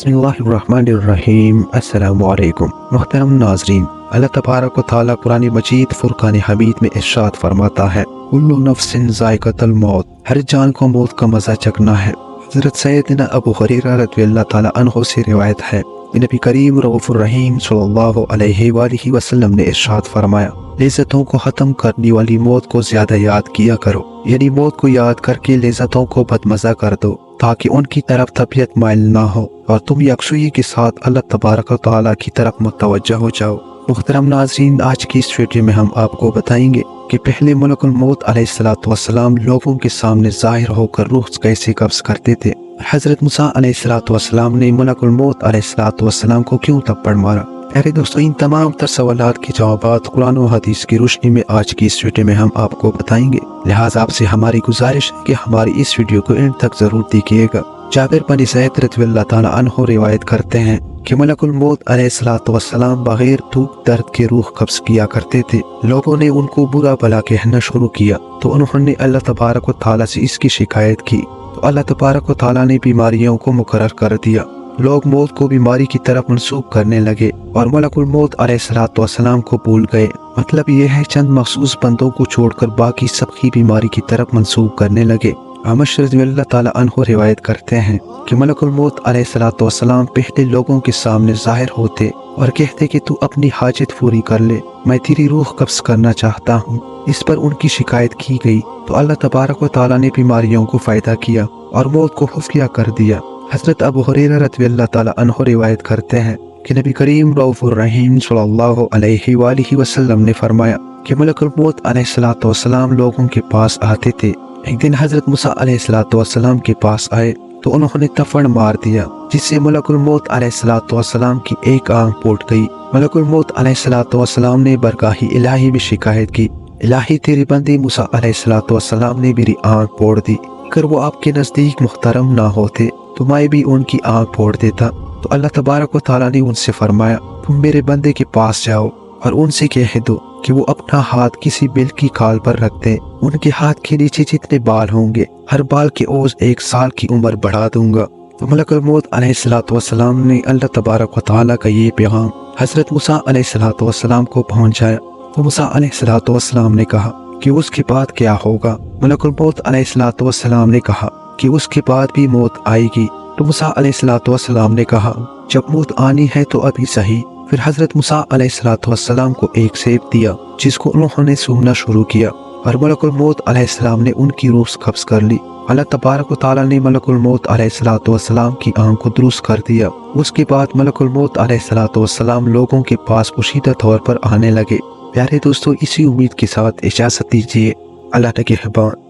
बिस्मिल्लाहिर्रहमानिर्रहीम। अस्सलामु अलैकुम। मुहतरम नाज़रीन, अल्लाह तबारक व तआला कुरान मजीद फुरकान हमीद में इरशाद फरमाता है, कुल्लु नफ्सिन ज़ाइक़तुल मौत, हर जान को मौत का मज़ा चखना है। हज़रत सैयदना अबू हुरैरा रज़ियल्लाहु ताला अन्हु से रिवायत है कि नबी करीम रऊफ़ुर रहीम सल्लल्लाहु अलैहि वसल्लम ने इरशाद फरमाया, लज़्ज़तों को ख़त्म करने वाली मौत को ज़्यादा याद किया करो, यानी मौत को याद करके लज़्ज़तों को बदमज़ा कर दो ताकि उनकी तरफ तबीयत माइल ना हो और तुम यकसुई के साथ अल्लाह तबारक व तआला की तरफ मुतवज्जह हो जाओ। मुहतरम नाज़रीन, आज की इस वीडियो में हम आपको बताएंगे कि पहले मलकुल मौत अलैहिस्सलातु वस्सलाम लोगों के सामने ज़ाहिर होकर रूह कैसे कब्ज़ करते थे। हज़रत मूसा अलैहिस्सलातु वस्सलाम ने मलकुल मौत अलैहिस्सलातु वस्सलाम को क्यों थप्पड़ मारा। प्यारे दोस्तों, इन तमाम तर सवालात के जवाबात कुरान और हदीस की रोशनी में आज की इस वीडियो में हम आपको बताएंगे। लिहाजा आपसे हमारी गुजारिश है कि हमारी इस वीडियो को एंड तक जरूर देखिएगा। जाबिर बिन ज़ैद रज़ियल्लाहु ताला अन्हु रिवायत करते हैं कि मलकुल मौत अलैहिस्सलातु वस्सलाम बगैर दुख दर्द के रूह कब्ज़ किया करते थे। लोगों ने उनको बुरा भला कहना शुरू किया तो उन्होंने अल्लाह तबारक व तआला से इसकी शिकायत की तो अल्लाह तबारक व तआला ने बीमारियों को मुकर्रर कर दिया। लोग मौत को बीमारी की तरफ मंसूब करने लगे और मलकुल मौत अलैहिस्सलातु वस्सलाम को भूल गए। मतलब यह है, चंद मखसूस बंदों को छोड़कर बाकी सबकी बीमारी की तरफ मंसूब करने लगे। आमश रज़ियल्लाहु ताला अन्हु रिवायत करते हैं कि मलकुल मौत अलैहिस्सलातु वस्सलाम पहले लोगों के सामने ज़ाहिर होते और कहते कि तू अपनी हाजत पूरी कर ले, मैं तेरी रूह कब्ज़ करना चाहता हूँ। इस पर उनकी शिकायत की गई तो अल्लाह तबारक व तआला ने बीमारियों को फायदा किया और मौत को खुफिया कर दिया। हज़रत अबू हुरैरा रज़ियल्लाहु ताला अन्हु रिवायत करते हैं कि नबी करीम रऊफ़ुर रहीम सल्लल्लाहु अलैहि वसल्लम ने फरमाया कि मलकुल मौत अलैहिस्सलातु वस्सलाम लोगों के पास आते थे। एक दिन हज़रत मूसा अलैहिस्सलातु वस्सलाम के पास आए तो उन्होंने थप्पड़ मार दिया, जिससे मलकुल मौत अलैहिस्सलातु वस्सलाम की एक आंख फूट गई। मलकुल मौत अलैहिस्सलातु वस्सलाम ने बरगाही इलाही में शिकायत की, इलाही तेरे बंदे मूसा अलैहिस्सलातु वस्सलाम ने मेरी आंख फोड़ दी, अगर वो आपके नज़दीक मुहतरम ना होते तो मैं भी उनकी आंख फोड़ देता। तो अल्लाह तबारक व तआला ने उनसे फरमाया, तुम मेरे बंदे के पास जाओ और उनसे कह दो कि वो अपना हाथ किसी बिल की खाल पर रख दे। उनके हाथ के नीचे जितने बाल होंगे हर बाल की ओज 1 साल की उम्र बढ़ा दूंगा। तो मलकुल मौत अलैहिस्सलातु वस्सलाम ने अल्लाह तबारक व तआला का ये पैगाम हज़रत मूसा अलैहिस्सलातु वस्सलाम को पहुंचाया। तो मूसा अलैहिस्सलातु वस्सलाम ने कहा कि उसके बाद क्या होगा। मलकुल मौत अलैहिस्सलातु वस्सलाम ने कहा कि उसके बाद भी मौत आएगी। तो मूसा अलैहिस्सलातु वस्सलाम ने कहा, जब मौत आनी है तो अभी सही। फिर हज़रत मूसा अलैहिस्सलातु वस्सलाम को एक सेब दिया जिसको उन्होंने सूंघना शुरू किया और मलकुल मौत अलैहिस्सलाम ने उनकी रूह कब्ज़ कर ली। अल्लाह तबारक व तआला ने मलकुल मौत अलैहिस्सलातु वस्सलाम की आंख को दुरुस्त कर दिया। उसके बाद मलकुल मौत अलैहिस्सलातु वस्सलाम लोगों के पास पोशीदा तौर पर आने लगे। प्यारे दोस्तों, इसी उम्मीद के साथ इजाज़त दीजिए। अल्लाह के निगहबान।